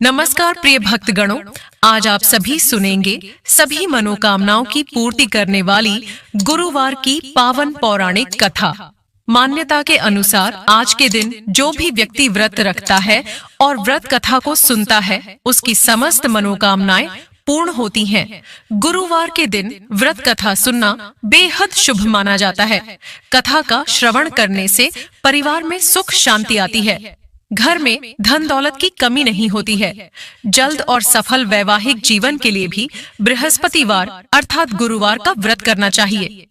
नमस्कार प्रिय भक्तगणों, आज आप सभी सुनेंगे सभी मनोकामनाओं की पूर्ति करने वाली गुरुवार की पावन पौराणिक कथा। मान्यता के अनुसार आज के दिन जो भी व्यक्ति व्रत रखता है और व्रत कथा को सुनता है, उसकी समस्त मनोकामनाएं पूर्ण होती हैं। गुरुवार के दिन व्रत कथा सुनना बेहद शुभ माना जाता है। कथा का श्रवण करने से परिवार में सुख शांति आती है, घर में धन दौलत की कमी नहीं होती है। जल्द और सफल वैवाहिक जीवन के लिए भी बृहस्पतिवार अर्थात गुरुवार का व्रत करना चाहिए।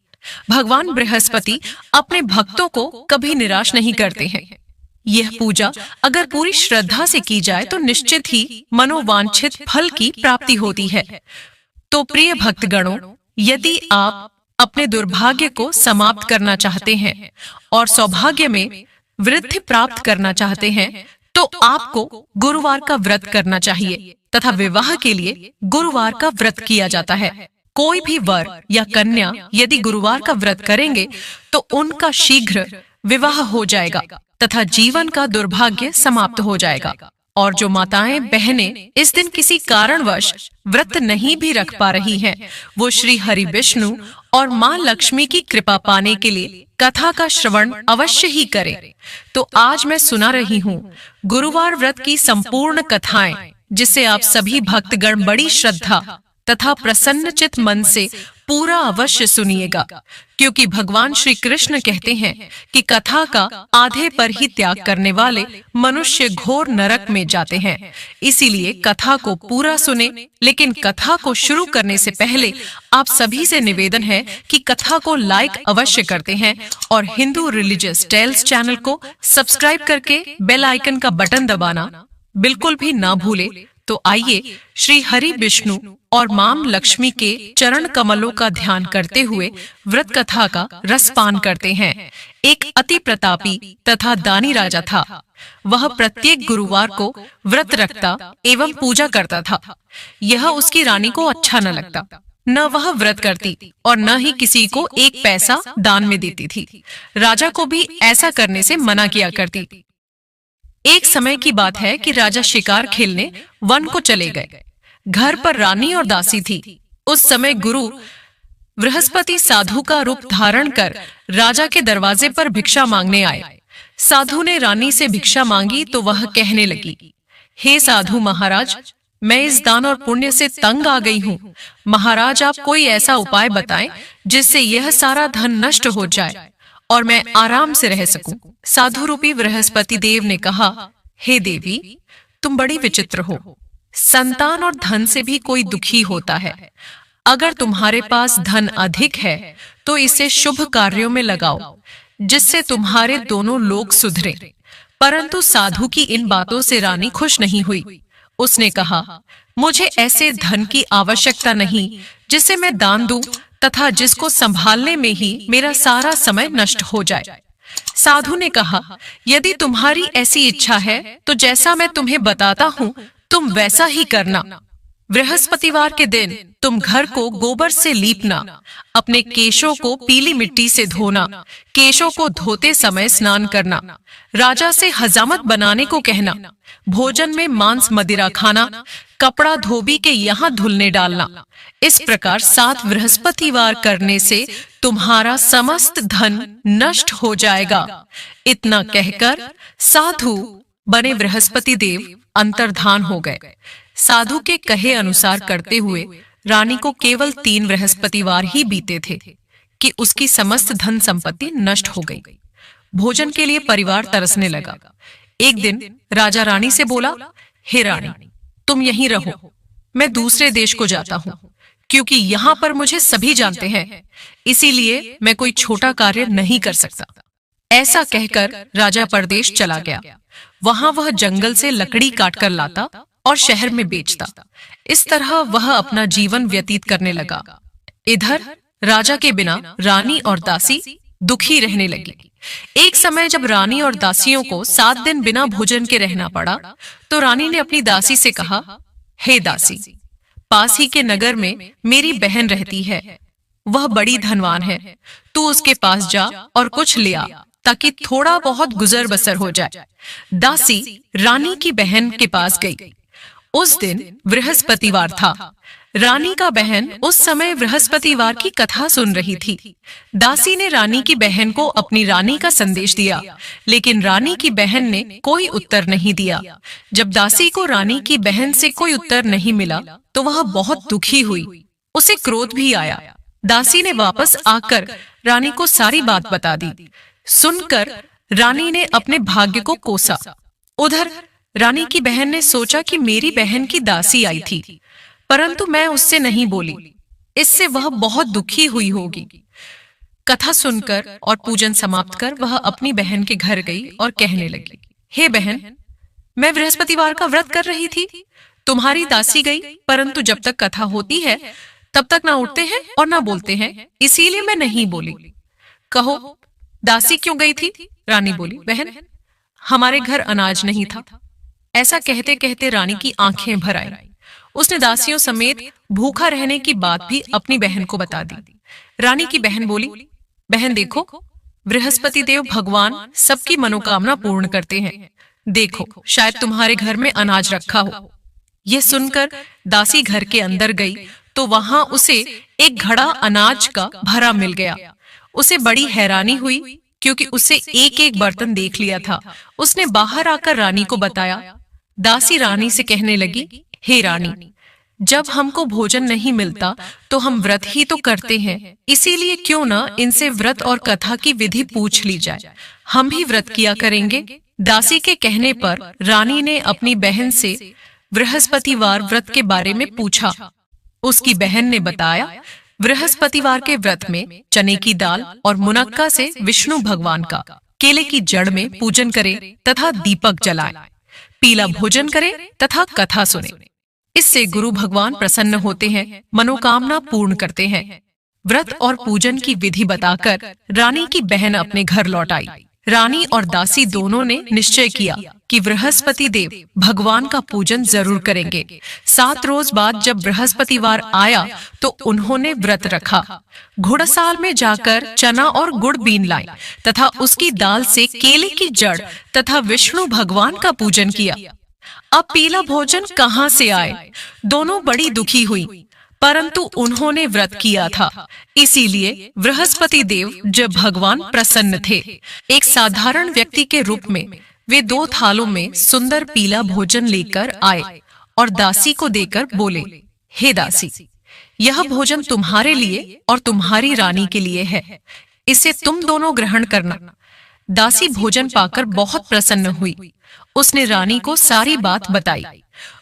भगवान बृहस्पति अपने भक्तों को कभी निराश नहीं करते हैं। यह पूजा अगर पूरी श्रद्धा से की जाए तो निश्चित ही मनोवांछित फल की प्राप्ति होती है। तो प्रिय भक्तगणों, यदि आप अपने दुर्भाग्य को समाप्त करना चाहते हैं और सौभाग्य में वृद्धि प्राप्त करना चाहते हैं, तो आपको गुरुवार का व्रत करना चाहिए तथा विवाह के लिए गुरुवार का व्रत किया जाता है। कोई भी वर या कन्या यदि गुरुवार का व्रत करेंगे तो उनका शीघ्र विवाह हो जाएगा तथा जीवन का दुर्भाग्य समाप्त हो जाएगा। और जो माताएं बहनें इस दिन किसी कारणवश व्रत नहीं भी रख पा रही हैं, वो श्री हरि विष्णु और माँ लक्ष्मी की कृपा पाने के लिए कथा का श्रवण अवश्य ही करें। तो आज मैं सुना रही हूँ गुरुवार व्रत की संपूर्ण कथाएं, जिसे आप सभी भक्तगण बड़ी श्रद्धा तथा प्रसन्नचित मन से पूरा अवश्य सुनिएगा, क्योंकि भगवान श्री कृष्ण कहते हैं कि कथा का आधे पर ही त्याग करने वाले मनुष्य घोर नरक में जाते हैं। इसीलिए कथा को पूरा सुने। लेकिन कथा को शुरू करने से पहले आप सभी से निवेदन है कि कथा को लाइक अवश्य करते हैं और हिंदू रिलीजियस टेल्स चैनल को सब्सक्राइब करके बेल आइकन का बटन दबाना बिल्कुल भी ना भूले। तो आइए श्री हरि विष्णु और माम लक्ष्मी के चरण कमलों का ध्यान करते हुए व्रत कथा का रसपान करते हैं। एक अति प्रतापी तथा दानी राजा था। वह प्रत्येक गुरुवार को व्रत रखता एवं पूजा करता था। यह उसकी रानी को अच्छा न लगता। न वह व्रत करती और न ही किसी को एक पैसा दान में देती थी। राजा को भी ऐसा करने से मना किया करती थी। एक समय की बात है कि राजा शिकार खेलने वन को चले गए। घर पर रानी और दासी थी। उस समय गुरु बृहस्पति साधु का रूप धारण कर राजा के दरवाजे पर भिक्षा मांगने आए। साधु ने रानी से भिक्षा मांगी तो वह कहने लगी, हे साधु महाराज, मैं इस दान और पुण्य से तंग आ गई हूँ। महाराज, आप कोई ऐसा उपाय बताएं जिससे यह सारा धन नष्ट हो जाए और मैं आराम से रह सकूं। साधु रूपी बृहस्पति देव ने कहा, हे देवी, तुम बड़ी विचित्र हो। संतान और धन से भी कोई दुखी होता है। अगर तुम्हारे पास धन अधिक है तो इसे शुभ कार्यों में लगाओ, जिससे तुम्हारे दोनों लोग सुधरे। परंतु साधु की इन बातों से रानी खुश नहीं हुई। उसने कहा, मुझे ऐसे धन की आवश्यकता नहीं जिसे मैं दान दूं तथा जिसको संभालने में ही मेरा सारा समय नष्ट हो जाए। साधु ने कहा, यदि तुम्हारी ऐसी इच्छा है तो जैसा मैं तुम्हें बताता हूँ तुम वैसा ही करना। बृहस्पतिवार के दिन तुम घर को गोबर से लीपना, अपने केशों को पीली मिट्टी से धोना, केशों को धोते समय स्नान करना, राजा से हजामत बनाने को कहना, भोजन में मांस मदिरा खाना, कपड़ा धोबी के यहाँ धुलने डालना। इस प्रकार 7 बृहस्पतिवार करने से तुम्हारा समस्त धन नष्ट हो जाएगा। इतना कहकर साधु बने बृहस्पति देव अंतर्धान हो गए। साधु के कहे अनुसार करते हुए रानी को केवल 3 बृहस्पतिवार ही बीते थे कि उसकी समस्त धन संपत्ति नष्ट हो गई। भोजन के लिए परिवार तरसने लगा। एक दिन राजा रानी से बोला, हे रानी, तुम यहीं रहो, मैं दूसरे देश को जाता हूँ, क्योंकि यहाँ पर मुझे सभी जानते हैं, इसीलिए मैं कोई छोटा कार्य नहीं कर सकता। ऐसा कहकर राजा परदेश चला गया। वहां वह जंगल से लकड़ी काट कर लाता और शहर में बेचता। इस तरह वह अपना जीवन व्यतीत करने लगा। इधर राजा के बिना रानी और दासी दुखी रहने लगी। एक समय जब रानी और दासियों को 7 दिन बिना भोजन के रहना पड़ा, तो रानी ने अपनी दासी से कहा, हे दासी, पास ही के नगर में मेरी बहन रहती है। वह बड़ी धनवान है। तू उसके पास जा और कुछ ले आ, ताकि थोड़ा बहुत गुजर बसर हो जाए। दासी रानी की बहन के पास गई। उस दिन बृहस्पतिवार था। रानी का बहन उस समय बृहस्पतिवार की कथा सुन रही थी। दासी ने रानी की बहन को अपनी रानी का संदेश दिया, लेकिन रानी की बहन ने कोई उत्तर नहीं दिया। जब दासी को रानी की बहन से कोई उत्तर नहीं मिला तो वह बहुत दुखी हुई। उसे क्रोध भी आया। दासी ने वापस आकर रानी को सारी बात बता दी। सुनकर रानी ने अपने भाग्य को कोसा। उधर रानी की बहन ने सोचा कि मेरी बहन की दासी आई थी, परंतु मैं उससे नहीं बोली, इससे वह बहुत दुखी हुई होगी। कथा सुनकर और पूजन समाप्त कर वह अपनी बहन के घर गई और कहने लगी, हे बहन, मैं बृहस्पतिवार का व्रत कर रही थी। तुम्हारी दासी गई, परंतु जब तक कथा होती है तब तक ना उठते हैं और ना बोलते हैं, इसीलिए मैं नहीं बोली। कहो, दासी क्यों गई थी? रानी बोली, बहन, हमारे घर अनाज नहीं था। ऐसा कहते कहते रानी की आंखें भर आई। उसने दासियों समेत भूखा रहने की बात भी अपनी बहन को बता दी। रानी की बहन बोली, बहन देखो, बृहस्पति देव भगवान सबकी मनोकामना पूर्ण करते हैं। देखो, शायद तुम्हारे घर में अनाज रखा हो। यह सुनकर दासी घर के अंदर गई तो वहां उसे एक घड़ा अनाज का भरा मिल गया। उसे बड़ी हैरानी हुई, क्योंकि उसे एक एक बर्तन देख लिया था। उसने बाहर आकर रानी को बताया। दासी रानी से कहने लगी, हे रानी, जब हमको भोजन नहीं मिलता तो हम व्रत ही तो करते हैं, इसीलिए क्यों ना इनसे व्रत और कथा की विधि पूछ ली जाए, हम भी व्रत किया करेंगे। दासी के कहने पर रानी ने अपनी बहन से बृहस्पतिवार व्रत के बारे में पूछा। उसकी बहन ने बताया, बृहस्पतिवार के व्रत में चने की दाल और मुनक्का से विष्णु भगवान का, केले की जड़ में पूजन करें तथा दीपक जलाएं, पीला भोजन करें तथा कथा सुने। इससे गुरु भगवान प्रसन्न होते हैं, मनोकामना पूर्ण करते हैं। व्रत और पूजन की विधि बताकर रानी की बहन अपने घर लौट आई। रानी और दासी दोनों ने निश्चय किया कि बृहस्पति देव भगवान का पूजन जरूर करेंगे। 7 रोज बाद जब बृहस्पतिवार आया तो उन्होंने व्रत रखा। घुड़साल में जाकर चना और गुड़ बीन लाए तथा उसकी दाल से केले की जड़ तथा विष्णु भगवान का पूजन किया। अब पीला भोजन कहाँ से आए? दोनों बड़ी दुखी हुई, परंतु उन्होंने व्रत किया था, इसीलिए बृहस्पति देव जब भगवान प्रसन्न थे। एक साधारण व्यक्ति के रूप में वे 2 थालों में सुंदर पीला भोजन लेकर आए और दासी को देकर बोले, हे दासी, यह भोजन तुम्हारे लिए और तुम्हारी रानी के लिए है, इसे तुम दोनों ग्रहण करना। दासी भोजन पाकर बहुत प्रसन्न हुई। उसने रानी को सारी बात बताई।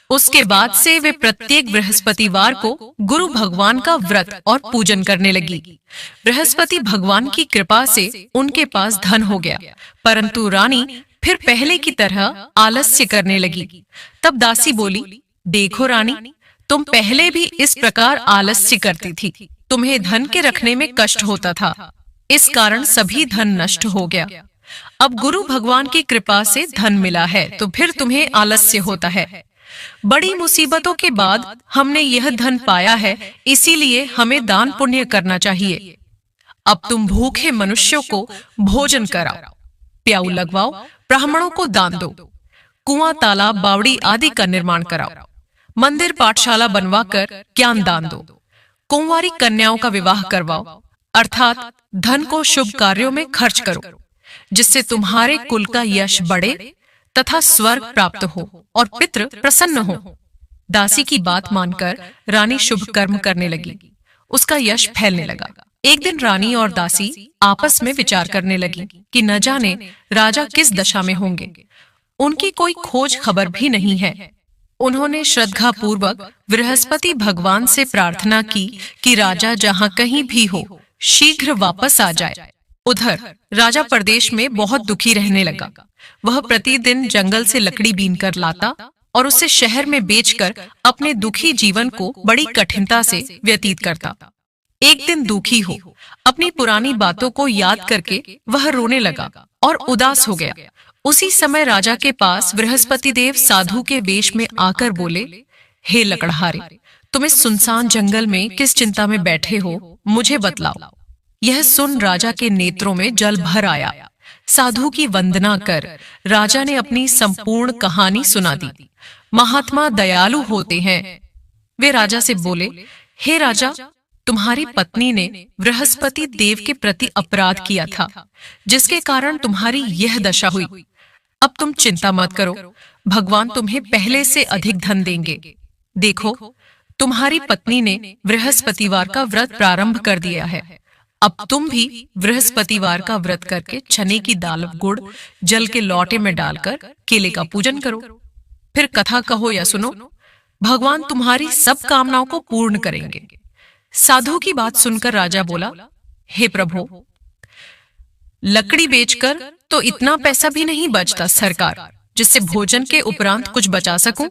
उसके बाद से वे प्रत्येक बृहस्पतिवार को गुरु भगवान का व्रत और पूजन करने लगी। बृहस्पति भगवान की कृपा से उनके पास धन हो गया, परंतु रानी फिर पहले की तरह आलस्य करने लगी। तब दासी बोली, देखो रानी, तुम पहले भी इस प्रकार आलस्य करती थी, तुम्हें धन के रखने में कष्ट होता था, इस कारण सभी धन नष्ट हो गया। अब गुरु भगवान की कृपा से धन मिला है तो फिर तुम्हें आलस्य होता है। बड़ी मुसीबतों के बाद हमने यह धन पाया है, इसीलिए हमें दान पुण्य करना चाहिए। अब तुम भूखे मनुष्यों को भोजन कराओ, प्याऊ लगवाओ, ब्राह्मणों को दान दो, कुआं, तालाब, बावड़ी आदि का निर्माण कराओ, मंदिर पाठशाला बनवाकर ज्ञान दान दो, कुंवारी कन्याओं का विवाह करवाओ, अर्थात धन को शुभ कार्यों में खर्च करो, जिससे तुम्हारे कुल का यश बढ़े तथा स्वर्ग प्राप्त हो और पितृ प्रसन्न हो। दासी की बात मानकर रानी शुभ कर्म करने लगी। उसका यश फैलने लगा। एक दिन रानी और दासी आपस में विचार करने लगी कि न जाने राजा किस दशा में होंगे। उनकी कोई खोज खबर भी नहीं है। उन्होंने श्रद्धा पूर्वक बृहस्पति भगवान से प्रार्थना की कि राजा जहाँ कहीं भी हो शीघ्र वापस आ जाए। उधर राजा प्रदेश में बहुत दुखी रहने लगा। वह प्रतिदिन जंगल से लकड़ी बीनकर लाता और उसे शहर में बेचकर अपने दुखी जीवन को बड़ी कठिनता से व्यतीत करता। एक दिन दुखी हो अपनी पुरानी बातों को याद करके वह रोने लगा और उदास हो गया। उसी समय राजा के पास बृहस्पति देव साधु के वेश में आकर बोले, हे लकड़हारे, तुम इस सुनसान जंगल में किस चिंता में बैठे हो, मुझे बतलाओ। यह सुन राजा के नेत्रों में जल भर आया। साधु की वंदना कर राजा ने अपनी संपूर्ण कहानी सुना दी। महात्मा दयालु होते हैं। वे राजा से बोले, हे राजा, तुम्हारी पत्नी ने बृहस्पति देव के प्रति अपराध किया था, जिसके कारण तुम्हारी यह दशा हुई। अब तुम चिंता मत करो, भगवान तुम्हें पहले से अधिक धन देंगे। देखो, तुम्हारी पत्नी ने बृहस्पतिवार का व्रत प्रारंभ कर दिया है। अब तुम भी बृहस्पतिवार का व्रत करके चने की दाल, गुड़, जल के लोटे में डालकर केले का पूजन करो। फिर कथा कहो या सुनो, भगवान तुम्हारी सब कामनाओं को पूर्ण करेंगे। साधु की बात सुनकर राजा बोला, हे प्रभु, लकड़ी बेचकर तो इतना पैसा भी नहीं बचता सरकार, जिससे भोजन के उपरांत कुछ बचा सकूं।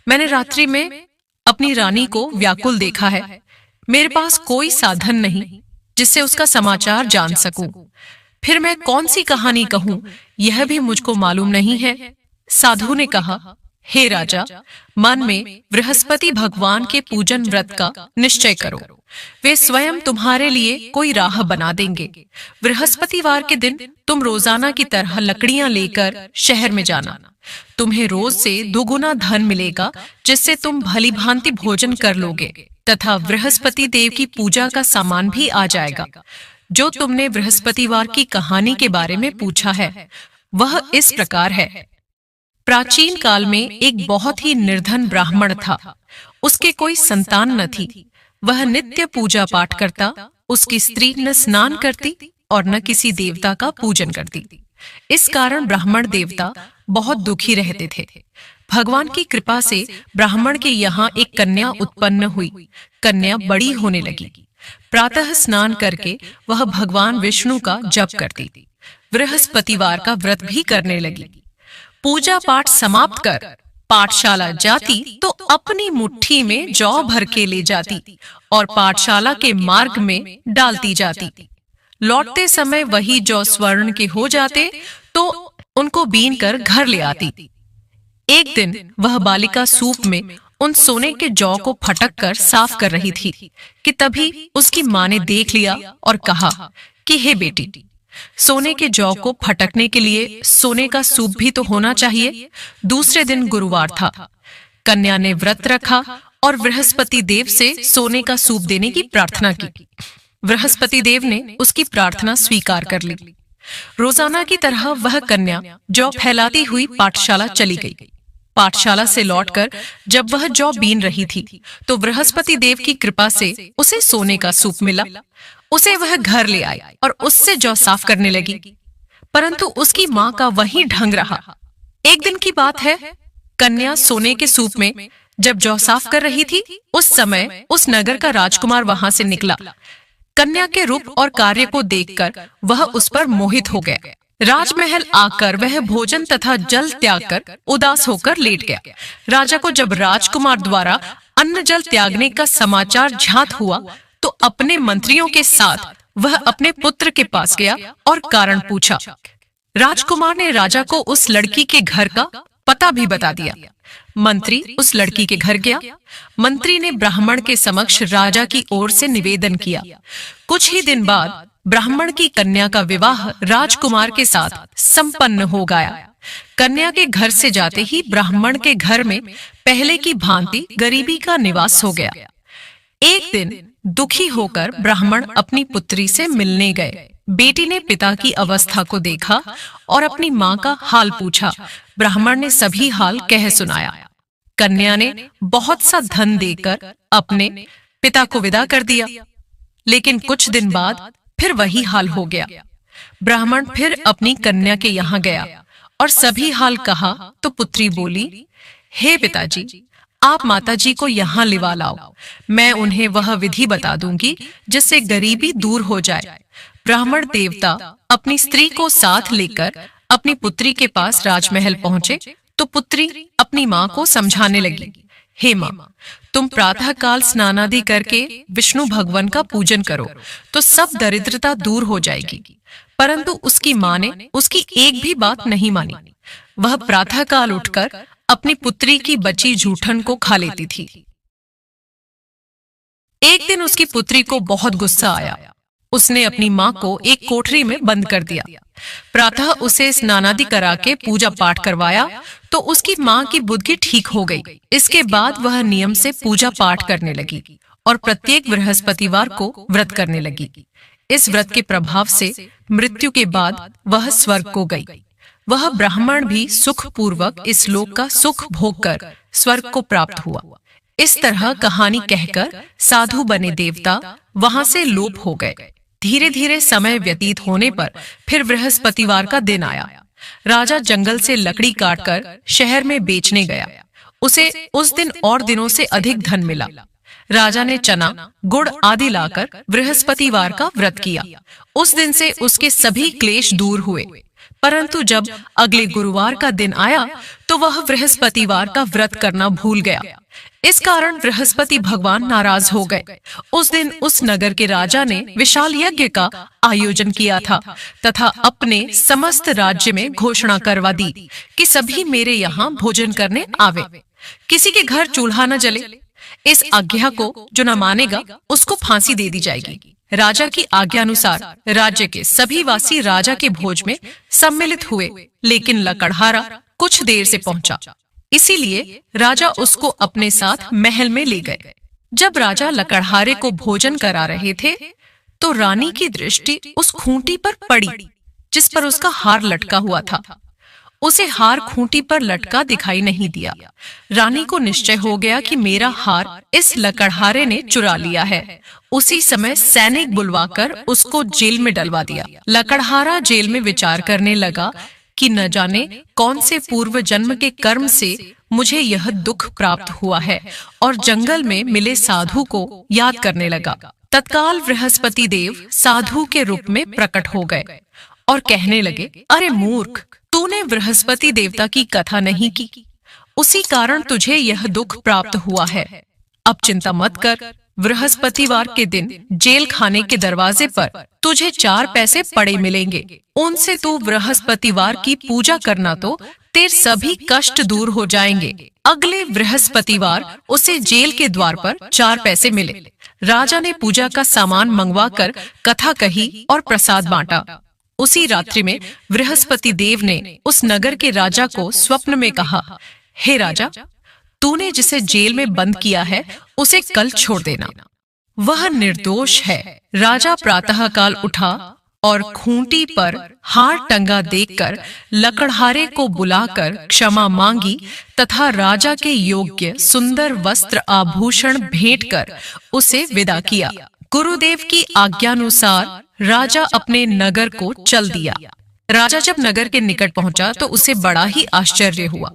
मैंने रात्रि में अपनी रानी को व्याकुल देखा है। मेरे पास कोई साधन नहीं जिससे उसका समाचार जान सकूं। फिर मैं कौन सी कहानी कहूं, यह भी मुझको मालूम नहीं है। साधु ने कहा, हे राजा, मन में बृहस्पति भगवान के पूजन व्रत का निश्चय करो। वे स्वयं तुम्हारे लिए कोई राह बना देंगे। बृहस्पतिवार के दिन तुम रोजाना की तरह लकड़ियां लेकर शहर में जाना। तुम्हें रोज से दोगुना धन मिलेगा, जिससे तुम भली भांति भोजन कर लोगे तथा बृहस्पति देव की पूजा का सामान भी आ जाएगा। जो तुमने बृहस्पतिवार की कहानी के बारे में पूछा है, वह इस प्रकार है। प्राचीन काल में एक बहुत ही निर्धन ब्राह्मण था। उसके कोई संतान न थी। वह नित्य पूजा पाठ करता। उसकी स्त्री न स्नान करती और न किसी देवता का पूजन करती। इस कारण ब्राह्मण देवता बहुत दुखी रहते थे। भगवान की कृपा से ब्राह्मण के यहाँ एक कन्या उत्पन्न हुई। कन्या बड़ी होने लगी। प्रातः स्नान करके वह भगवान विष्णु का जप करती। बृहस्पतिवार का व्रत भी करने लगी। पूजा पाठ समाप्त कर पाठशाला जाती तो अपनी मुट्ठी में जौ भर के ले जाती और पाठशाला के मार्ग में डालती जाती। लौटते समय वही जौ स्वर्ण के हो जाते तो उनको बीन कर घर ले आती। एक दिन वह बालिका सूप में उन सोने के जौ को फटक कर साफ कर रही थी कि तभी उसकी माँ ने देख लिया और कहा कि हे बेटी, सोने के जौ को फटकने के लिए सोने का सूप भी तो होना चाहिए। दूसरे दिन गुरुवार था। कन्या ने व्रत रखा और बृहस्पति देव से सोने का सूप देने की प्रार्थना की। बृहस्पति देव ने उसकी प्रार्थना स्वीकार कर ली। रोजाना की तरह वह कन्या जौ फैलाती हुई पाठशाला चली गई। पाठशाला से लौटकर जब वह जौ बीन रही थी तो बृहस्पति देव की कृपा से उसे सोने का सूप मिला। उसे वह घर ले आई और उससे जौ साफ करने लगी, परंतु उसकी माँ का वही ढंग रहा। एक दिन की बात है, कन्या सोने के सूप में जब जौ साफ कर रही थी, उस समय उस नगर का राजकुमार वहां से निकला। कन्या के रूप और कार्य को देखकर वह उस पर मोहित हो गया। राजमहल आकर वह भोजन तथा जल त्याग कर उदास होकर लेट गया। राजा को जब राजकुमार द्वारा अन्न जल त्यागने का समाचार ज्ञात हुआ तो अपने मंत्रियों के साथ वह अपने पुत्र के पास गया और कारण पूछा। राजकुमार ने राजा को उस लड़की के घर का पता भी बता दिया। मंत्री उस लड़की के घर गया। मंत्री ने ब्राह्मण के समक्ष राजा की ओर से निवेदन किया। कुछ ही दिन बाद ब्राह्मण की कन्या का विवाह राजकुमार के साथ संपन्न हो गया। कन्या के घर से जाते ही ब्राह्मण के घर में पहले की भांति गरीबी का निवास हो गया। एक दिन दुखी होकर ब्राह्मण अपनी पुत्री से मिलने गए। बेटी ने पिता की अवस्था को देखा और अपनी माँ का हाल पूछा। ब्राह्मण ने सभी हाल कह सुनाया। कन्या ने बहुत सा धन देकर अपने पिता को विदा कर दिया, लेकिन कुछ दिन बाद फिर वही हाल हो गया। ब्राह्मण फिर अपनी कन्या के यहाँ गया और सभी हाल कहा तो पुत्री बोली, हे पिताजी, आप माताजी को यहाँ लिवा लाओ। मैं उन्हें वह विधि बता दूंगी जिससे गरीबी दूर हो जाए। ब्राह्मण देवता अपनी स्त्री को साथ लेकर अपनी पुत्री के पास राजमहल पहुंचे तो पुत्री अपनी माँ को समझाने लगी, हे माँ, तुम प्रातः काल स्नानादि करके विष्णु भगवान का पूजन करो तो सब दरिद्रता दूर हो जाएगी। परंतु उसकी माँ ने उसकी एक भी बात नहीं मानी। वह प्रातः काल उठकर अपनी पुत्री की बची जूठन को खा लेती थी। एक दिन उसकी पुत्री को बहुत गुस्सा आया। उसने अपनी माँ को एक कोठरी में बंद कर दिया। प्रातः उसे स्नानादि करा के पूजा पाठ करवाया तो उसकी माँ की बुद्धि ठीक हो गई। इसके बाद वह नियम से पूजा पाठ करने लगी और प्रत्येक बृहस्पतिवार को व्रत करने लगी। इस व्रत के प्रभाव से मृत्यु के बाद वह स्वर्ग को गई। वह ब्राह्मण भी सुख पूर्वक इस लोक का सुख भोग कर स्वर्ग को प्राप्त हुआ। इस तरह कहानी कहकर साधु बने देवता वहां से लोप हो गए। धीरे धीरे समय व्यतीत होने पर फिर बृहस्पतिवार का दिन आया। राजा जंगल से लकड़ी काटकर शहर में बेचने गया। उसे उस दिन और दिनों से अधिक धन मिला। राजा ने चना, गुड़ आदि लाकर बृहस्पतिवार का व्रत किया। उस दिन से उसके सभी क्लेश दूर हुए। परंतु जब अगले गुरुवार का दिन आया तो वह बृहस्पतिवार का व्रत करना भूल गया। इस कारण बृहस्पति भगवान नाराज हो गए। उस दिन उस नगर के राजा ने विशाल यज्ञ का आयोजन किया था तथा अपने समस्त राज्य में घोषणा करवा दी कि सभी मेरे यहाँ भोजन करने आवे, किसी के घर चूल्हा न जले। इस आज्ञा को जो न मानेगा उसको फांसी दे दी जाएगी। राजा की आज्ञा अनुसार राज्य के सभी वासी राजा के भोज में सम्मिलित हुए, लेकिन लकड़हारा कुछ देर से पहुंचा। इसीलिए राजा उसको अपने साथ महल में ले गए। जब राजा लकड़हारे को भोजन करा रहे थे तो रानी की दृष्टि उस खूंटी पर पड़ी जिस पर उसका हार लटका हुआ था। उसे हार खूंटी पर लटका दिखाई नहीं दिया। रानी को निश्चय हो गया कि मेरा हार इस लकड़हारे ने चुरा लिया है। उसी समय सैनिक बुलवाकर उसको जेल में डलवा दिया। लकड़हारा जेल में विचार करने लगा कि न जाने कौन से पूर्व जन्म के कर्म से मुझे यह दुख प्राप्त हुआ है, और जंगल में मिले साधु को याद करने लगा। तत्काल बृहस्पति देव साधु के रूप में प्रकट हो गए और कहने लगे, अरे मूर्ख, तूने बृहस्पति देवता की कथा नहीं की, उसी कारण तुझे यह दुख प्राप्त हुआ है। अब चिंता मत कर, बृहस्पतिवार के दिन जेल खाने के दरवाजे पर तुझे 4 पैसे पड़े मिलेंगे। उनसे तू बृहस्पतिवार की पूजा करना तो तेरे सभी कष्ट दूर हो जाएंगे। अगले बृहस्पतिवार उसे जेल के द्वार पर 4 पैसे मिले। राजा ने पूजा का सामान मंगवाकर कथा कही और प्रसाद बांटा। उसी रात्रि में बृहस्पति देव ने उस नगर के राजा को स्वप्न में कहा, हे राजा, तूने जिसे जेल में बंद किया है उसे कल छोड़ देना, वह निर्दोष है। राजा प्रातःकाल उठा और खूंटी पर हार टंगा देखकर लकड़हारे को बुलाकर क्षमा मांगी तथा राजा के योग्य सुंदर वस्त्र आभूषण भेंट कर उसे विदा किया। गुरुदेव की आज्ञानुसार राजा अपने नगर को चल दिया। राजा जब नगर के निकट पहुंचा तो उसे बड़ा ही आश्चर्य हुआ।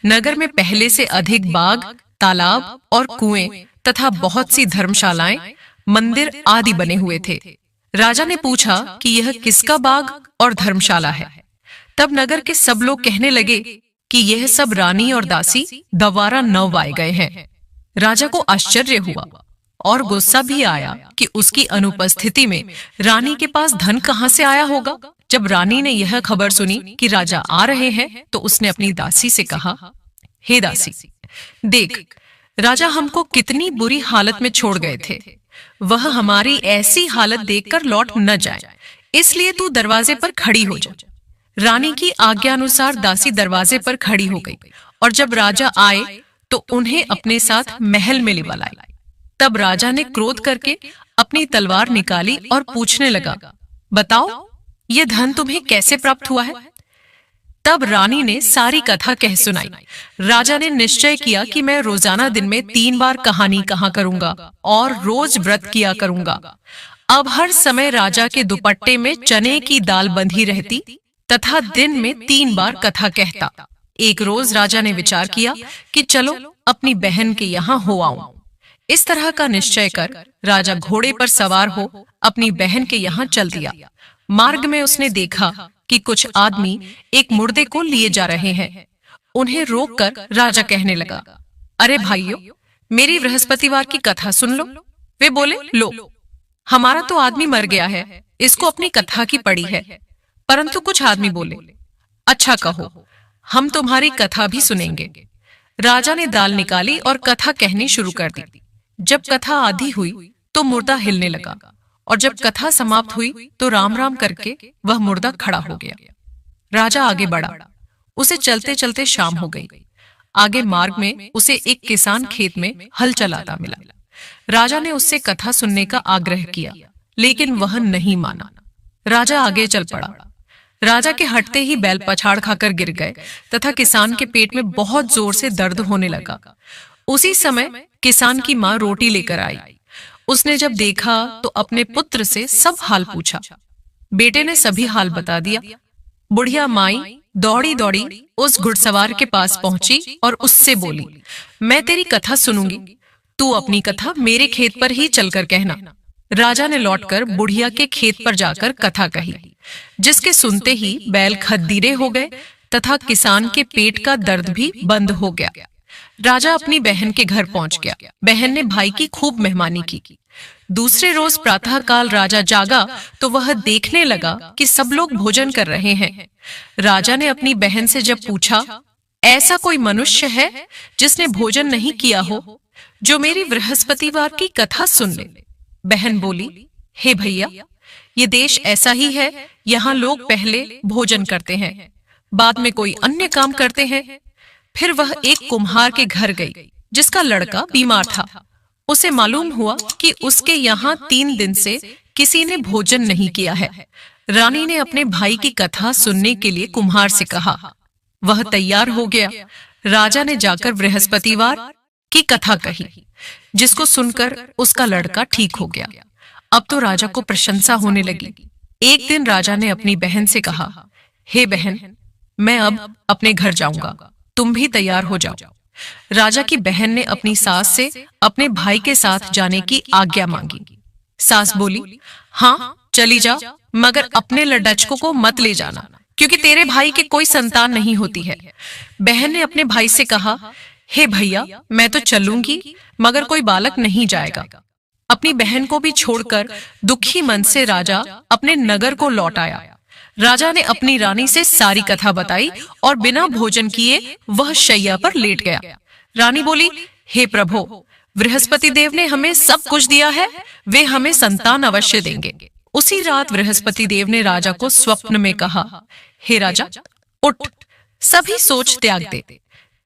नगर में पहले से अधिक बाग, तालाब और कुएं तथा बहुत सी धर्मशालाएं, मंदिर आदि बने हुए थे। राजा ने पूछा कि यह किसका बाग और धर्मशाला है। तब नगर के सब लोग कहने लगे कि यह सब रानी और दासी द्वारा नवाए गए हैं। राजा को आश्चर्य हुआ और गुस्सा भी आया कि उसकी अनुपस्थिति में रानी के पास धन कहां से आया होगा। जब रानी ने यह खबर सुनी कि राजा आ रहे हैं तो उसने अपनी दासी से कहा, हे दासी, देख, राजा हमको कितनी बुरी हालत में छोड़ गए थे। वह हमारी ऐसी हालत देखकर लौट न जाए, इसलिए तू दरवाजे पर खड़ी हो जा। रानी की आज्ञा अनुसार दासी दरवाजे पर खड़ी हो गई और जब राजा आए तो उन्हें अपने साथ महल में ले लाई। तब राजा ने क्रोध करके अपनी तलवार निकाली और पूछने लगा, बताओ, ये धन तुम्हें कैसे प्राप्त हुआ है? तब रानी ने सारी कथा कह सुनाई। राजा ने निश्चय किया कि मैं रोजाना दिन में 3 बार कहानी कहा करूंगा और रोज व्रत किया करूंगा। अब हर समय राजा के दुपट्टे में चने की दाल बंधी रहती तथा दिन में 3 बार कथा कहता। एक रोज राजा ने विचार किया कि चलो अपनी बहन के यहाँ हो आऊं। इस तरह का निश्चय कर राजा घोड़े पर सवार हो अपनी बहन के यहाँ चल दिया। मार्ग में उसने देखा कि कुछ आदमी एक मुर्दे को लिए जा रहे हैं। उन्हें रोककर राजा कहने लगा, अरे भाइयों, मेरी बृहस्पतिवार की कथा सुन लो। वे बोले, लो, हमारा तो आदमी मर गया है, इसको अपनी कथा की पड़ी है। परंतु कुछ आदमी बोले, अच्छा कहो, हम तुम्हारी कथा भी सुनेंगे। राजा ने दाल निकाली और कथा कहनी शुरू कर दी। जब कथा आधी हुई तो मुर्दा हिलने लगा और जब कथा समाप्त हुई तो राम राम करके वह मुर्दा खड़ा हो गया। राजा आगे बढ़ा। उसे चलते चलते शाम हो गई। आगे मार्ग में उसे एक किसान खेत में हल चलाता मिला। राजा ने उससे कथा सुनने का आग्रह किया, लेकिन वह नहीं माना। राजा आगे चल पड़ा। राजा के हटते ही बैल पछाड़ खाकर गिर गए तथा किसान के पेट में बहुत जोर से दर्द होने लगा। उसी समय किसान की माँ रोटी लेकर आई। उसने जब देखा तो अपने पुत्र से सब हाल पूछा। बेटे ने सभी हाल बता दिया। बुढ़िया माई दौड़ी दौड़ी उस घुड़सवार के पास पहुंची और उससे बोली, मैं तेरी कथा सुनूंगी, तू अपनी कथा मेरे खेत पर ही चलकर कहना। राजा ने लौटकर बुढ़िया के खेत पर जाकर कथा कही, जिसके सुनते ही बैल खद्दीरे हो गए तथा किसान के पेट का दर्द भी बंद हो गया। राजा अपनी बहन के घर पहुंच गया। बहन ने भाई की खूब मेहमानी की। दूसरे रोज प्रातःकाल राजा जागा तो वह देखने लगा कि सब लोग भोजन कर रहे हैं। राजा ने अपनी बहन से जब पूछा, ऐसा कोई मनुष्य है जिसने भोजन नहीं किया हो, जो मेरी बृहस्पतिवार की कथा सुन ले? बहन बोली, हे भैया, ये देश ऐसा ही है, यहाँ लोग पहले भोजन करते हैं, बाद में कोई अन्य काम करते हैं। फिर वह एक कुम्हार के घर गई, जिसका लड़का बीमार था। उसे मालूम हुआ कि उसके यहाँ 3 दिन से किसी ने भोजन नहीं किया है। रानी ने अपने भाई की कथा सुनने के लिए कुम्हार से कहा। वह तैयार हो गया। राजा ने जाकर बृहस्पतिवार की कथा कही, जिसको सुनकर उसका लड़का ठीक हो गया। अब तो राजा को प्रशंसा होने लगी। एक दिन राजा ने अपनी बहन से कहा, हे बहन, मैं अब अपने घर जाऊंगा, तुम भी तैयार हो जाओ। राजा की बहन ने अपनी सास से अपने भाई के साथ जाने की आज्ञा मांगी। सास बोली, हाँ चली जा, मगर अपने लड़चकों को मत ले जाना, क्योंकि तेरे भाई के कोई संतान नहीं होती है। बहन ने अपने भाई से कहा, हे भैया, मैं तो चलूंगी, मगर कोई बालक नहीं जाएगा। अपनी बहन को भी छोड़कर दुखी मन से राजा अपने नगर को लौट आया। राजा ने अपनी रानी से सारी कथा बताई और बिना भोजन किए वह शैया पर लेट गया। रानी बोली, हे प्रभु, बृहस्पति देव ने हमें सब कुछ दिया है, वे हमें संतान अवश्य देंगे। उसी रात बृहस्पति देव ने राजा को स्वप्न में कहा, हे राजा, उठ, सभी सोच त्याग दे,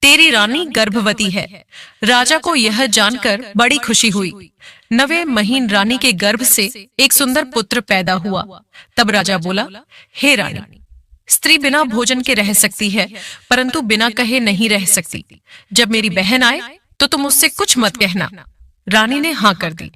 तेरी रानी गर्भवती है। राजा को यह जानकर बड़ी खुशी हुई। 9वें महीन रानी के गर्भ से एक सुंदर पुत्र पैदा हुआ। तब राजा बोला, हे रानी, स्त्री बिना भोजन के रह सकती है, परंतु बिना कहे नहीं रह सकती। जब मेरी बहन आए तो तुम उससे कुछ मत कहना। रानी ने हाँ कर दी।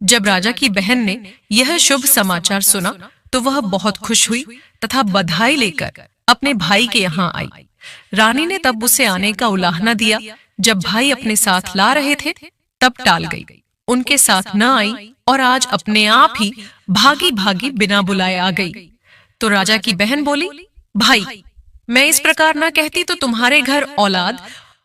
जब राजा की बहन ने यह शुभ समाचार सुना तो वह बहुत खुश हुई तथा बधाई लेकर अपने भाई के यहाँ आई। रानी ने तब उसे आने का उलाहना दिया। जब भाई अपने साथ ला रहे थे तब टाल गई, उनके साथ न आई और आज अपने आप ही भागी भागी बिना बुलाए आ गई। तो राजा की बहन बोली, भाई, मैं इस प्रकार न कहती तो तुम्हारे घर औलाद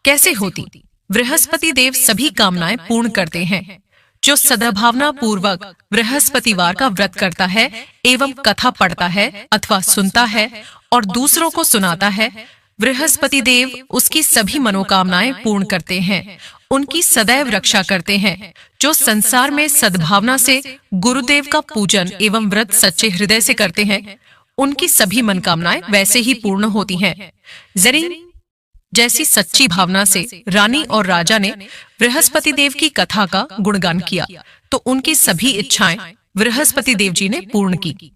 कैसे होती? बृहस्पति देव सभी कामनाएं पूर्ण करते हैं। जो सद्भावना पूर्वक बृहस्पतिवार का व्रत करता है एवं कथा पढ़ता है अथवा सुनता है और दूसरों को सुनाता है, बृहस्पति देव उसकी सभी मनोकामनाएं पूर्ण करते हैं, उनकी सदैव रक्षा करते हैं। जो संसार में सद्भावना से गुरुदेव का पूजन एवं व्रत सच्चे हृदय से करते हैं, उनकी सभी मनोकामनाएं वैसे ही पूर्ण होती हैं। जरीन जैसी सच्ची भावना से रानी और राजा ने बृहस्पति देव की कथा का गुणगान किया तो उनकी सभी इच्छाएं बृहस्पति देव जी ने पूर्ण की।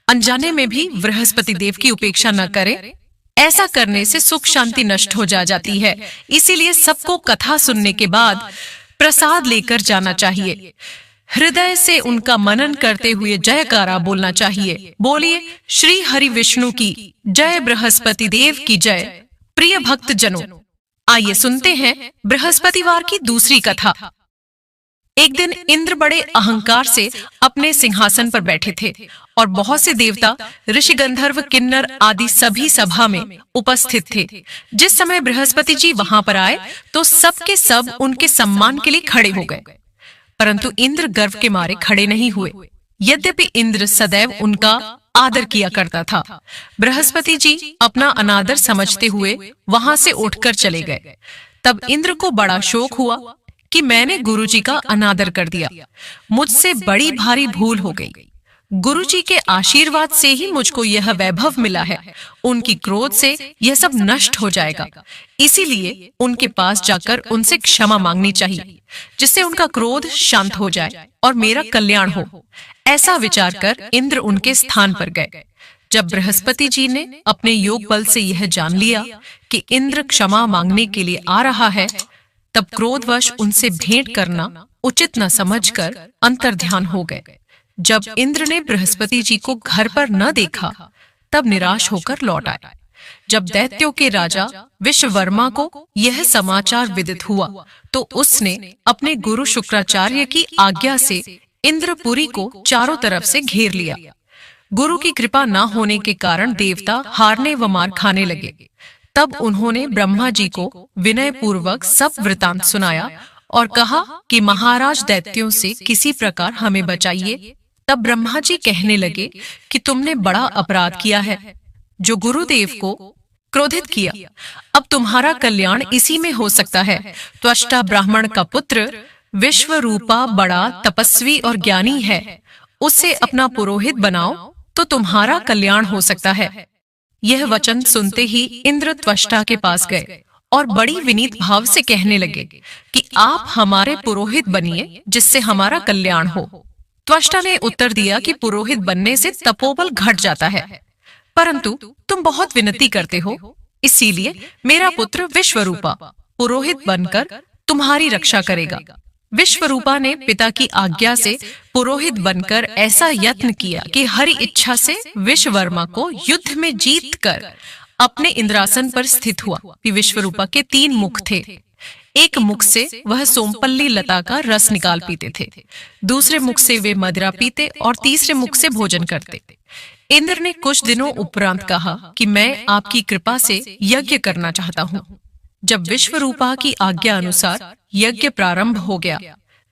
अनजाने में भी बृहस्पति देव की उपेक्षा न करें, ऐसा करने से सुख शांति नष्ट हो जाती है। इसीलिए सबको कथा सुनने के बाद प्रसाद लेकर जाना चाहिए। हृदय से उनका मनन करते हुए जयकारा बोलना चाहिए। बोलिए श्री हरि विष्णु की जय, बृहस्पति देव की जय। प्रिय भक्त जनों, आइए सुनते हैं बृहस्पतिवार की दूसरी कथा। एक दिन इंद्र बड़े अहंकार से अपने सिंहासन पर बैठे थे और बहुत से देवता, ऋषि, गंधर्व, किन्नर आदि सभी सभा में उपस्थित थे। जिस समय बृहस्पति जी वहां पर आए तो सबके सब उनके सम्मान के लिए खड़े हो गए, परंतु इंद्र गर्व के मारे खड़े नहीं हुए। यद्यपि इंद्र सदैव उनका आदर किया करता था, बृहस्पति जी अपना अनादर समझते हुए वहां से उठकर चले गए। तब इंद्र को बड़ा शोक हुआ कि मैंने गुरुजी का अनादर कर दिया। मुझसे बड़ी भारी भूल हो गई। गुरुजी के आशीर्वाद से ही मुझको यह वैभव मिला है। उनकी क्रोध से यह सब नष्ट हो जाएगा। इसीलिए उनके पास जाकर उनसे क्षमा मांगनी चाहिए, जिससे उनका क्रोध शांत हो जाए और मेरा कल्याण हो। ऐसा विचार कर इंद्र उनके स्थान पर गए। जब बृहस्पति जी ने अपने योग बल से यह जान लिया कि इंद्र क्षमा मांगने के लिए आ रहा है, तब क्रोधवश उनसे भेंट करना उचित न समझकर अंतर्ध्यान हो गए। जब इंद्र ने बृहस्पति जी को घर पर न देखा, तब निराश होकर लौट आए। जब दैत्यों के राजा विश्ववर्मा को यह समाचार विदित हुआ, तो उसने अपने गुरु शुक्राचार्य की आज्ञा से इंद्रपुरी को चारों तरफ से घेर लिया। गुरु की कृपा न होने के कारण देवता हारने व मार खाने लगे। तब उन्होंने ब्रह्मा जी को विनय पूर्वक सब वृतांत सुनाया और कहा कि महाराज दैत्यों से किसी प्रकार हमें बचाइए। तब ब्रह्मा जी कहने लगे कि तुमने बड़ा अपराध किया है, जो गुरुदेव को क्रोधित किया। अब तुम्हारा कल्याण इसी में हो सकता है। त्वष्टा ब्राह्मण का पुत्र विश्वरूपा बड़ा तपस्वी और ज्ञानी है, उसे अपना पुरोहित बनाओ तो तुम्हारा कल्याण हो सकता है। यह वचन सुनते ही इंद्र त्वष्टा के पास गए और बड़ी विनीत भाव से कहने लगे कि आप हमारे पुरोहित बनिए, जिससे हमारा कल्याण हो। त्वष्टा ने उत्तर दिया कि पुरोहित बनने से तपोबल घट जाता है, परंतु तुम बहुत विनती करते हो, इसीलिए मेरा पुत्र विश्वरूपा पुरोहित बनकर तुम्हारी रक्षा करेगा। विश्वरूपा ने पिता की आज्ञा से पुरोहित बनकर ऐसा यत्न किया कि हरि इच्छा से विश्ववर्मा को युद्ध में जीत कर अपने इंद्रासन पर स्थित हुआ। विश्वरूपा के 3 मुख थे। एक मुख से वह सोमपल्ली लता का रस निकाल पीते थे, दूसरे मुख से वे मदिरा पीते और तीसरे मुख से भोजन करते। इंद्र ने कुछ दिनों उपरांत कहा कि मैं आपकी कृपा से यज्ञ करना चाहता हूँ। जब विश्वरूपा की आज्ञा अनुसार यज्ञ प्रारंभ हो गया,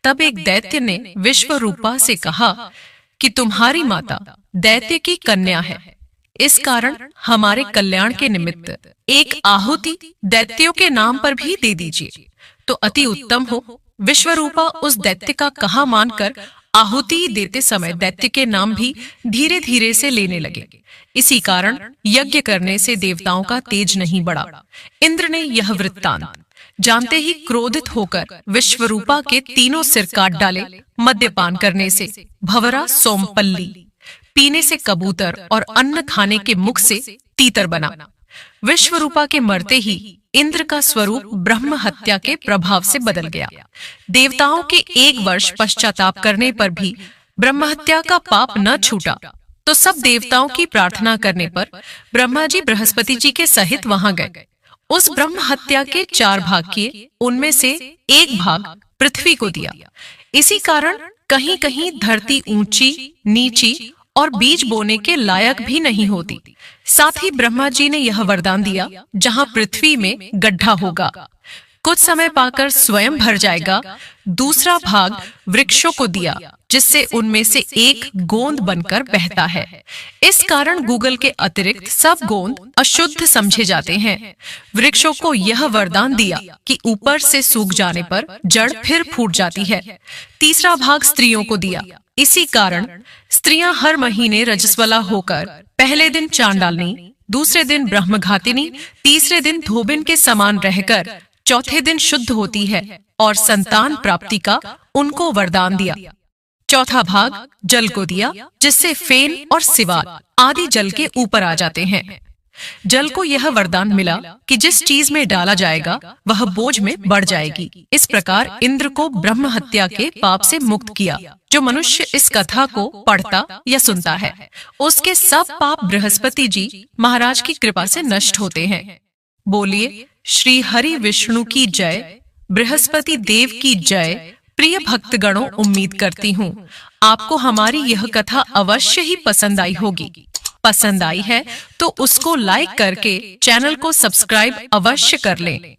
तब एक दैत्य ने विश्वरूपा से कहा कि तुम्हारी माता दैत्य की कन्या है, इस कारण हमारे कल्याण के निमित्त एक आहुति दैत्यों के नाम पर भी दे दीजिए तो अति उत्तम हो। विश्वरूपा उस दैत्य का कहा मानकर आहुति देते समय दैत्य के नाम भी धीरे धीरे से लेने लगे। इसी कारण यज्ञ करने से देवताओं का तेज नहीं बढ़ा। इंद्र ने यह वृत्तांत जानते ही क्रोधित होकर विश्वरूपा के 3 सिर काट डाले। मद्यपान करने से भंवरा सोमपल्ली, पीने से कबूतर और अन्न खाने के मुख से तीतर बना। विश्वरूपा के मरते ही इंद्र का स्वरूप ब्रह्म हत्या के प्रभाव से बदल गया। देवताओं के 1 वर्ष पश्चाताप करने पर भी ब्रह्म हत्या का पाप न छूटा, तो सब देवताओं की प्रार्थना करने पर ब्रह्मा जी बृहस्पति जी के सहित वहां गए। उस ब्रह्म हत्या के 4 भाग किए, उनमें से 1 भाग पृथ्वी को दिया। इसी कारण कहीं कहीं धरती ऊंची, नीची और बीज बोने के लायक भी नहीं होती। साथ ही ब्रह्मा जी ने यह वरदान दिया, जहां पृथ्वी में गड्ढा होगा, कुछ समय पाकर स्वयं भर जाएगा। दूसरा भाग वृक्षों को दिया, जिससे उनमें से एक गोंद बनकर बहता है। इस कारण गूगल के अतिरिक्त सब गोंद अशुद्ध समझे जाते हैं। वृक्षों को यह वरदान दिया कि ऊपर से सूख जाने पर जड़ फिर फूट जाती है। तीसरा भाग स्त्रियों को दिया। इसी कारण स्त्रियां हर महीने रजस्वला होकर पहले दिन चांडालनी, दूसरे दिन ब्रह्मघातिनी, तीसरे दिन धोबिन के समान रहकर चौथे दिन शुद्ध होती है और संतान प्राप्ति का उनको वरदान दिया। चौथा भाग जल को दिया, जिससे फेन और सिवाल आदि जल के ऊपर आ जाते हैं। जल को यह वरदान मिला कि जिस चीज में डाला जाएगा वह बोझ में बढ़ जाएगी। इस प्रकार इंद्र को ब्रह्म हत्या के पाप से मुक्त किया। जो मनुष्य इस कथा को पढ़ता या सुनता है, उसके सब पाप बृहस्पति जी महाराज की कृपा से नष्ट होते हैं। बोलिए श्री हरि विष्णु की जय, बृहस्पति देव की जय। प्रिय भक्तगणों, उम्मीद करती हूँ आपको हमारी यह कथा अवश्य ही पसंद आई होगी। पसंद आई है तो उसको लाइक करके चैनल को सब्सक्राइब अवश्य कर लें।